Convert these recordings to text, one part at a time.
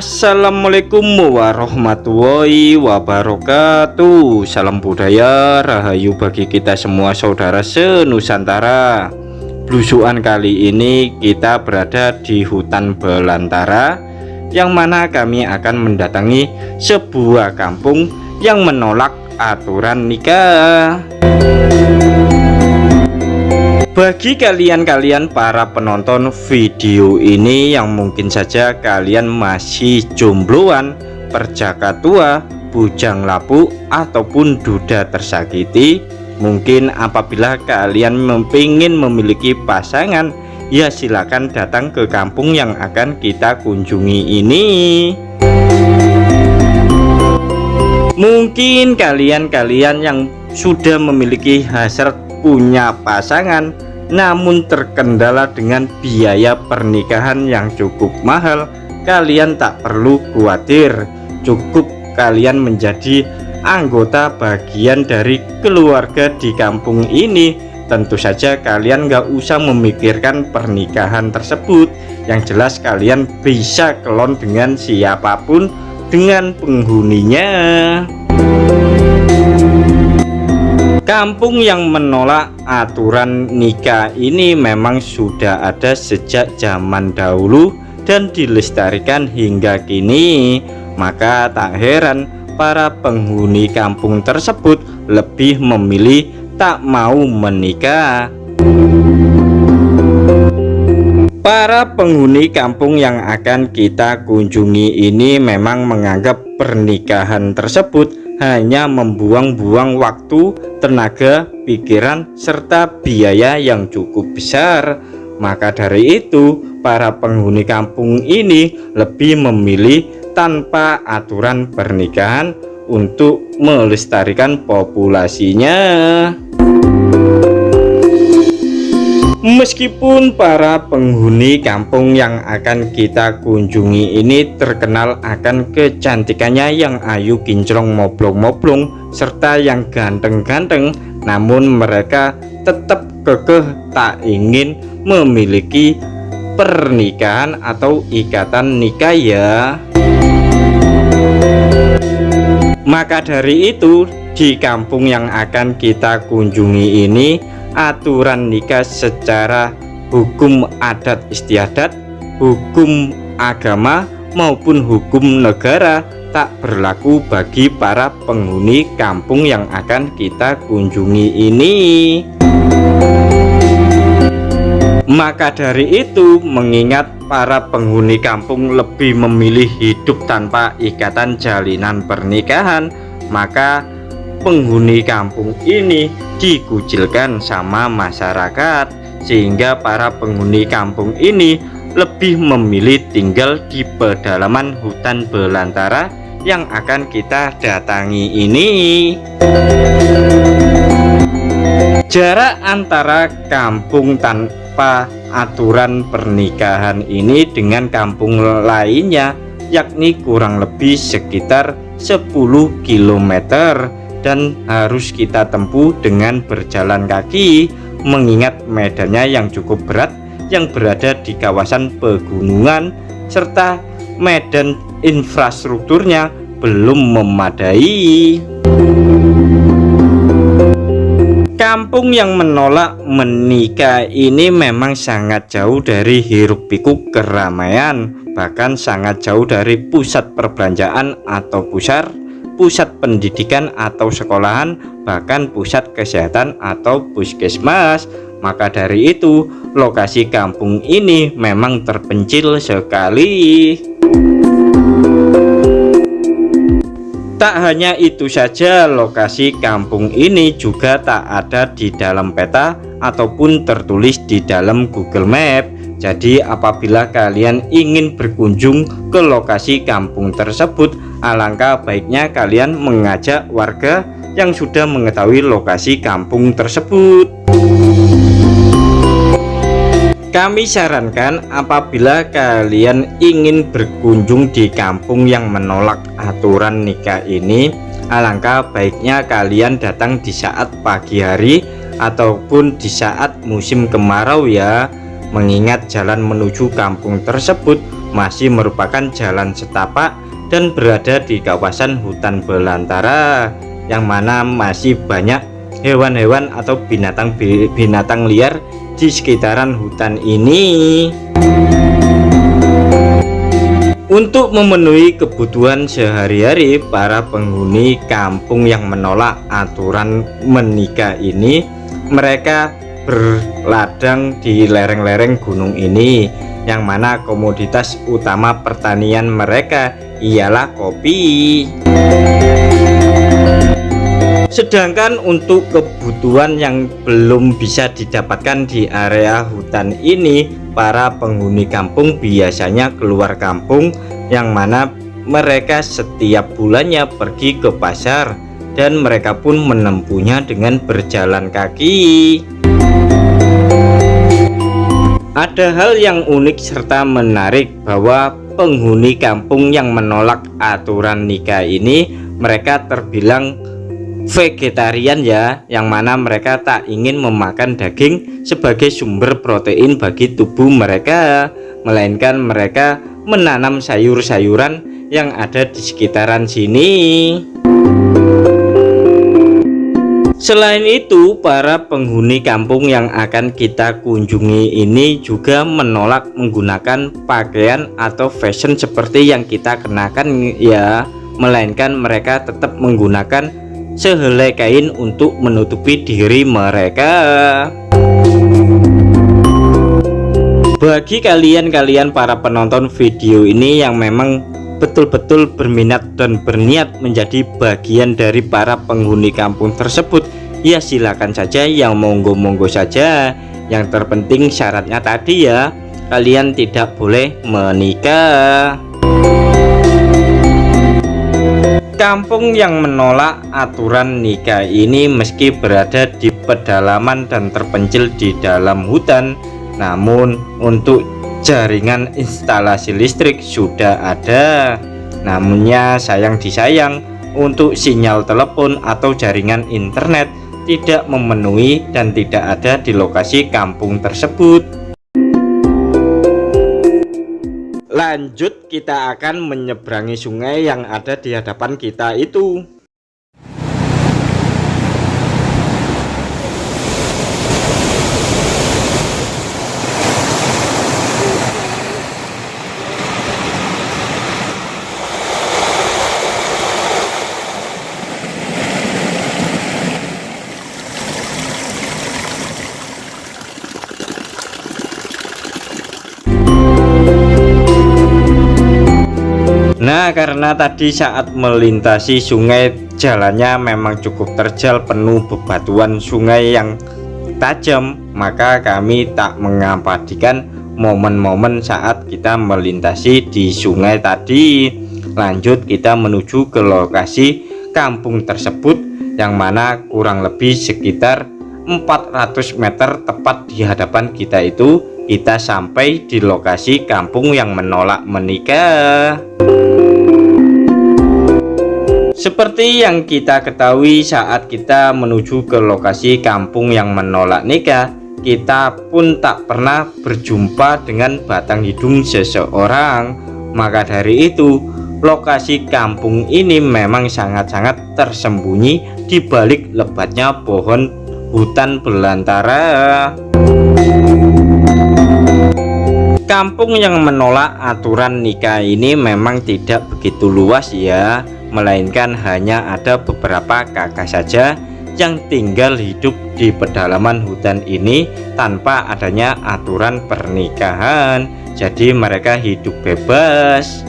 Assalamualaikum warahmatullahi wabarakatuh. Salam budaya rahayu bagi kita semua saudara senusantara. Blusukan kali ini kita berada di hutan belantara, yang mana kami akan mendatangi sebuah kampung yang menolak aturan nikah. Bagi kalian para penonton video ini yang mungkin saja kalian masih jombloan, perjaka tua, bujang lapuk, ataupun duda tersakiti, mungkin apabila kalian ingin memiliki pasangan, ya silakan datang ke kampung yang akan kita kunjungi ini. Mungkin kalian yang sudah memiliki hasrat punya pasangan, namun terkendala dengan biaya pernikahan yang cukup mahal, kalian tak perlu khawatir. Cukup kalian menjadi anggota bagian dari keluarga di kampung ini. Tentu saja kalian gak usah memikirkan pernikahan tersebut. Yang jelas kalian bisa kelon dengan siapapun, dengan penghuninya. Kampung yang menolak aturan nikah ini memang sudah ada sejak zaman dahulu dan dilestarikan hingga kini. Maka tak heran para penghuni kampung tersebut lebih memilih tak mau menikah. Para penghuni kampung yang akan kita kunjungi ini memang menganggap pernikahan tersebut hanya membuang-buang waktu, tenaga, pikiran, serta biaya yang cukup besar. Maka dari itu, para penghuni kampung ini lebih memilih tanpa aturan pernikahan untuk melestarikan populasinya. Meskipun para penghuni kampung yang akan kita kunjungi ini terkenal akan kecantikannya yang ayu kinclong moblong-moblong serta yang ganteng-ganteng, namun mereka tetap kekeh tak ingin memiliki pernikahan atau ikatan nikah ya. Maka dari itu, di kampung yang akan kita kunjungi ini, aturan nikah secara hukum adat istiadat, hukum agama maupun hukum negara tak berlaku bagi para penghuni kampung yang akan kita kunjungi ini. Maka dari itu, mengingat para penghuni kampung lebih memilih hidup tanpa ikatan jalinan pernikahan, maka penghuni kampung ini dikucilkan sama masyarakat, sehingga para penghuni kampung ini lebih memilih tinggal di pedalaman hutan belantara yang akan kita datangi ini. Jarak antara kampung tanpa aturan pernikahan ini dengan kampung lainnya yakni kurang lebih sekitar 10 km dan harus kita tempuh dengan berjalan kaki, mengingat medannya yang cukup berat yang berada di kawasan pegunungan serta medan infrastrukturnya belum memadai. Kampung yang menolak menikah ini memang sangat jauh dari hiruk pikuk keramaian, bahkan sangat jauh dari pusat perbelanjaan atau pusat pendidikan atau sekolahan, bahkan pusat kesehatan atau puskesmas. Maka dari itu, lokasi kampung ini memang terpencil sekali. Tak hanya itu saja, lokasi kampung ini juga tak ada di dalam peta ataupun tertulis di dalam Google Map. Jadi apabila kalian ingin berkunjung ke lokasi kampung tersebut, alangkah baiknya kalian mengajak warga yang sudah mengetahui lokasi kampung tersebut. Kami sarankan apabila kalian ingin berkunjung di kampung yang menolak aturan nikah ini, alangkah baiknya kalian datang di saat pagi hari ataupun di saat musim kemarau ya, mengingat jalan menuju kampung tersebut masih merupakan jalan setapak dan berada di kawasan hutan belantara, yang mana masih banyak hewan-hewan atau binatang liar di sekitaran hutan ini. Untuk memenuhi kebutuhan sehari-hari, para penghuni kampung yang menolak aturan menikah ini, mereka berladang di lereng-lereng gunung ini, yang mana komoditas utama pertanian mereka ialah kopi. Sedangkan untuk kebutuhan yang belum bisa didapatkan di area hutan ini, para penghuni kampung biasanya keluar kampung, yang mana mereka setiap bulannya pergi ke pasar dan mereka pun menempuhnya dengan berjalan kaki. Ada hal yang unik serta menarik bahwa penghuni kampung yang menolak aturan nikah ini, mereka terbilang vegetarian ya, yang mana mereka tak ingin memakan daging sebagai sumber protein bagi tubuh mereka, melainkan mereka menanam sayur-sayuran yang ada di sekitaran sini. Selain itu, para penghuni kampung yang akan kita kunjungi ini juga menolak menggunakan pakaian atau fashion seperti yang kita kenakan ya, melainkan mereka tetap menggunakan sehelai kain untuk menutupi diri mereka. Bagi kalian para penonton video ini yang memang betul-betul berminat dan berniat menjadi bagian dari para penghuni kampung tersebut, ya silakan saja, yang monggo-monggo saja. Yang terpenting syaratnya tadi ya, kalian tidak boleh menikah. Kampung yang menolak aturan nikah ini meski berada di pedalaman dan terpencil di dalam hutan, namun untuk jaringan instalasi listrik sudah ada. Namunnya sayang disayang, untuk sinyal telepon atau jaringan internet tidak memenuhi dan tidak ada di lokasi kampung tersebut. Lanjut, kita akan menyeberangi sungai yang ada di hadapan kita itu. Nah, karena tadi saat melintasi sungai jalannya memang cukup terjal, penuh bebatuan sungai yang tajam, maka kami tak mengabadikan momen-momen saat kita melintasi di sungai tadi. Lanjut, kita menuju ke lokasi kampung tersebut, yang mana kurang lebih sekitar 400 meter tepat di hadapan kita itu, kita sampai di lokasi kampung yang menolak menikah. Seperti yang kita ketahui, saat kita menuju ke lokasi kampung yang menolak nikah, kita pun tak pernah berjumpa dengan batang hidung seseorang. Maka dari itu, lokasi kampung ini memang sangat-sangat tersembunyi di balik lebatnya pohon hutan belantara. Kampung yang menolak aturan nikah ini memang tidak begitu luas ya, melainkan hanya ada beberapa kakak saja yang tinggal hidup di pedalaman hutan ini tanpa adanya aturan pernikahan. Jadi mereka hidup bebas.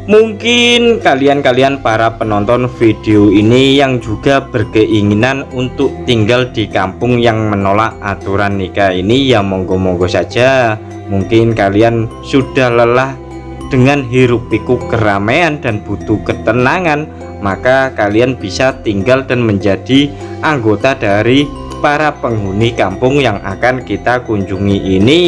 Mungkin kalian para penonton video ini yang juga berkeinginan untuk tinggal di kampung yang menolak aturan nikah ini, ya monggo-monggo saja. Mungkin kalian sudah lelah dengan hiruk pikuk keramaian dan butuh ketenangan, maka kalian bisa tinggal dan menjadi anggota dari para penghuni kampung yang akan kita kunjungi ini.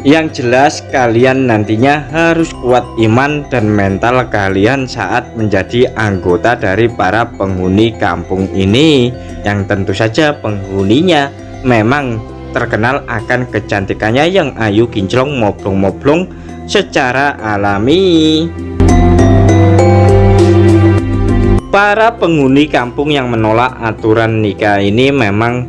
Yang jelas kalian nantinya harus kuat iman dan mental kalian saat menjadi anggota dari para penghuni kampung ini, yang tentu saja penghuninya memang terkenal akan kecantikannya yang ayu kinclong moblong-moblong secara alami. Para penghuni kampung yang menolak aturan nikah ini memang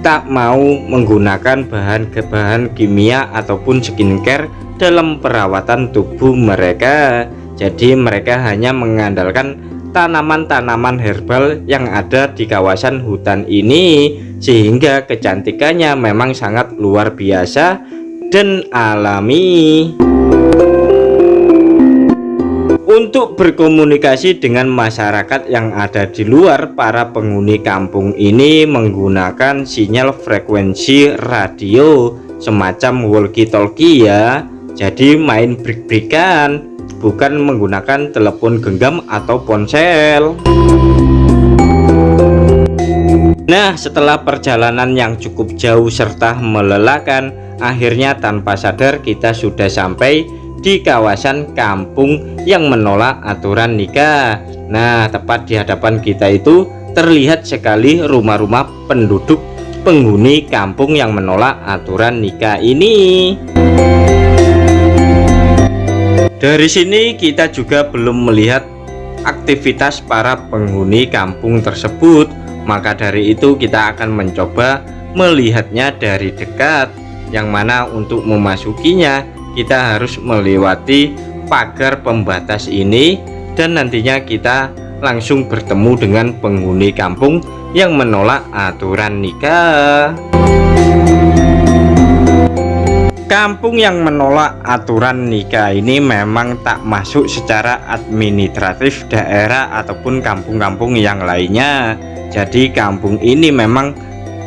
tak mau menggunakan bahan kimia ataupun skincare dalam perawatan tubuh mereka. Jadi mereka hanya mengandalkan tanaman-tanaman herbal yang ada di kawasan hutan ini, sehingga kecantikannya memang sangat luar biasa dan alami. Untuk berkomunikasi dengan masyarakat yang ada di luar, para penghuni kampung ini menggunakan sinyal frekuensi radio semacam walkie-talkie ya. Jadi main brik-brikan, bukan menggunakan telepon genggam atau ponsel. Nah, setelah perjalanan yang cukup jauh serta melelahkan, akhirnya tanpa sadar kita sudah sampai di kawasan kampung yang menolak aturan nikah. Nah, tepat di hadapan kita itu terlihat sekali rumah-rumah penduduk penghuni kampung yang menolak aturan nikah ini. Dari sini kita juga belum melihat aktivitas para penghuni kampung tersebut, maka dari itu kita akan mencoba melihatnya dari dekat, yang mana untuk memasukinya kita harus melewati pagar pembatas ini, dan nantinya kita langsung bertemu dengan penghuni kampung yang menolak aturan nikah. Kampung yang menolak aturan nikah ini memang tak masuk secara administratif daerah ataupun kampung-kampung yang lainnya. Jadi kampung ini memang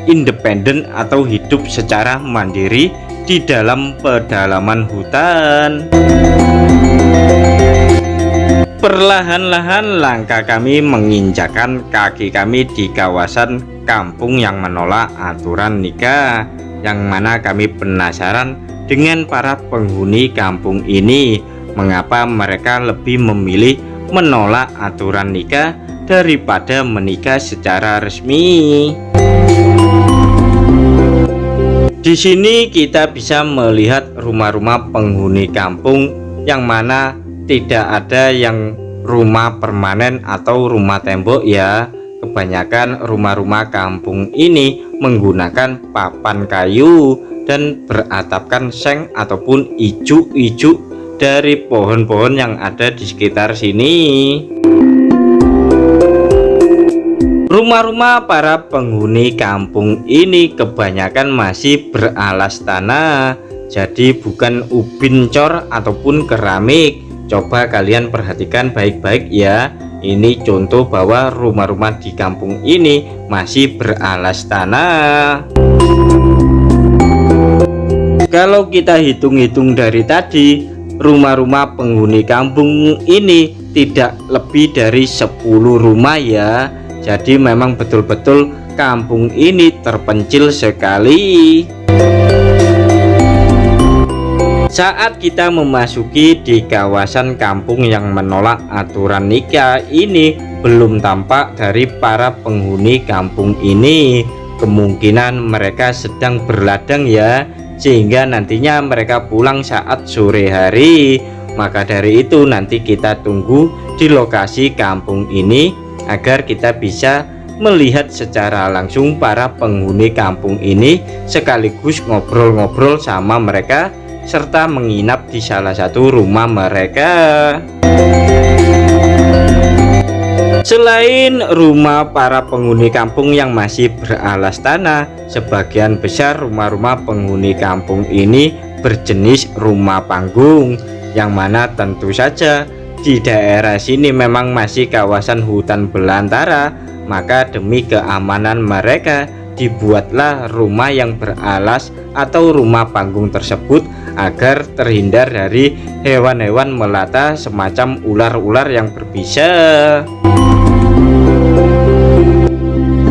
independen atau hidup secara mandiri di dalam pedalaman hutan. Perlahan-lahan langkah kami menginjakan kaki kami di kawasan kampung yang menolak aturan nikah, yang mana kami penasaran dengan para penghuni kampung ini, mengapa mereka lebih memilih menolak aturan nikah daripada menikah secara resmi. Di sini kita bisa melihat rumah-rumah penghuni kampung yang mana tidak ada yang rumah permanen atau rumah tembok ya. Kebanyakan rumah-rumah kampung ini menggunakan papan kayu dan beratapkan seng ataupun ijuk-ijuk dari pohon-pohon yang ada di sekitar sini. Rumah-rumah para penghuni kampung ini kebanyakan masih beralas tanah, jadi bukan ubin cor ataupun keramik. Coba kalian perhatikan baik-baik ya. Ini contoh bahwa rumah-rumah di kampung ini masih beralas tanah. Kalau kita hitung-hitung dari tadi, rumah-rumah penghuni kampung ini tidak lebih dari 10 rumah ya. Jadi memang betul-betul kampung ini terpencil sekali. Saat kita memasuki di kawasan kampung yang menolak aturan nikah ini, belum tampak dari para penghuni kampung ini. Kemungkinan mereka sedang berladang ya, sehingga nantinya mereka pulang saat sore hari. Maka dari itu nanti kita tunggu di lokasi kampung ini agar kita bisa melihat secara langsung para penghuni kampung ini, sekaligus ngobrol-ngobrol sama mereka serta menginap di salah satu rumah mereka. Selain rumah para penghuni kampung yang masih beralas tanah, sebagian besar rumah-rumah penghuni kampung ini berjenis rumah panggung, yang mana tentu saja di daerah sini memang masih kawasan hutan belantara. Maka demi keamanan mereka dibuatlah rumah yang beralas atau rumah panggung tersebut agar terhindar dari hewan-hewan melata semacam ular-ular yang berbisa.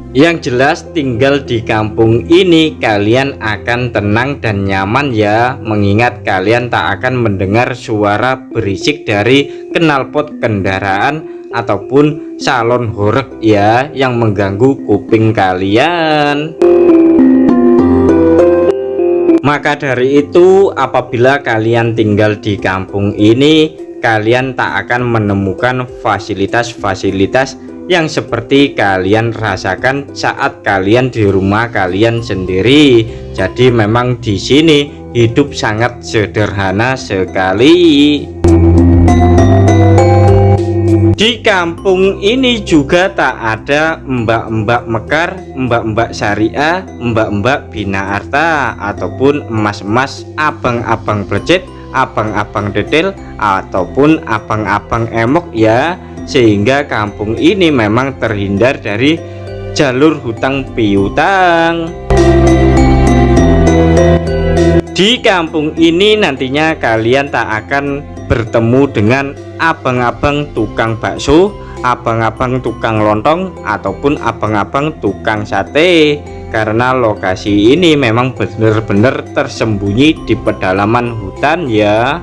Yang jelas tinggal di kampung ini kalian akan tenang dan nyaman ya, mengingat kalian tak akan mendengar suara berisik dari knalpot kendaraan ataupun salon horeg ya yang mengganggu kuping kalian. Maka dari itu, apabila kalian tinggal di kampung ini, kalian tak akan menemukan fasilitas-fasilitas yang seperti kalian rasakan saat kalian di rumah kalian sendiri. Jadi memang di sini hidup sangat sederhana sekali. Di kampung ini juga tak ada mbak-mbak mekar, mbak-mbak syariah, mbak-mbak bina arta, ataupun emas-emas, abang-abang plecet, abang-abang detail, ataupun abang-abang emok ya. Sehingga kampung ini memang terhindar dari jalur hutang piutang. Di kampung ini nantinya kalian tak akan bertemu dengan abang-abang tukang bakso, abang-abang tukang lontong, ataupun abang-abang tukang sate, karena lokasi ini memang benar-benar tersembunyi di pedalaman hutan ya.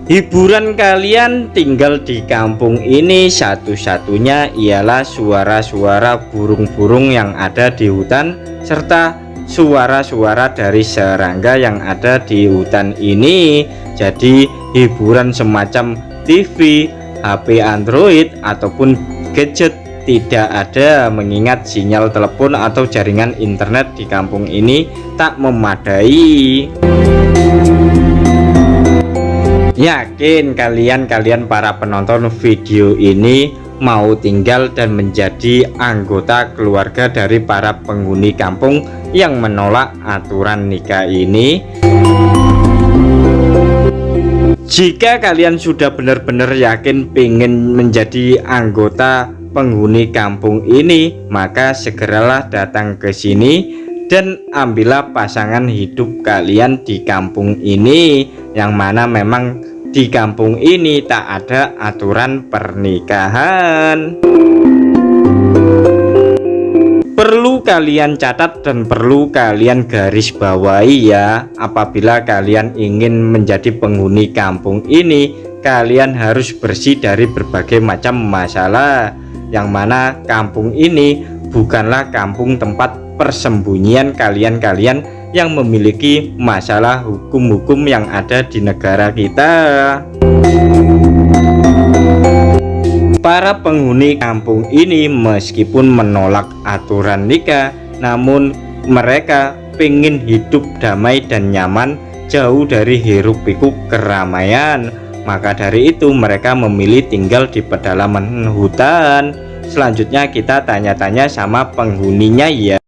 Hiburan kalian tinggal di kampung ini satu-satunya ialah suara-suara burung-burung yang ada di hutan, serta suara-suara dari serangga yang ada di hutan ini. Jadi hiburan semacam TV, HP Android, ataupun gadget tidak ada, mengingat sinyal telepon atau jaringan internet di kampung ini tak memadai. Yakin kalian para penonton video ini mau tinggal dan menjadi anggota keluarga dari para penghuni kampung yang menolak aturan nikah ini? Jika kalian sudah benar-benar yakin pengen menjadi anggota penghuni kampung ini, maka segeralah datang ke sini dan ambillah pasangan hidup kalian di kampung ini, yang mana memang di kampung ini tak ada aturan pernikahan. Perlu kalian catat dan perlu kalian garis bawahi ya, apabila kalian ingin menjadi penghuni kampung ini, kalian harus bersih dari berbagai macam masalah, yang mana kampung ini bukanlah kampung tempat persembunyian kalian-kalian yang memiliki masalah hukum-hukum yang ada di negara kita. Para penghuni kampung ini meskipun menolak aturan nikah, namun mereka ingin hidup damai dan nyaman, jauh dari hiruk-pikuk keramaian. Maka dari itu mereka memilih tinggal di pedalaman hutan. Selanjutnya kita tanya-tanya sama penghuninya ya.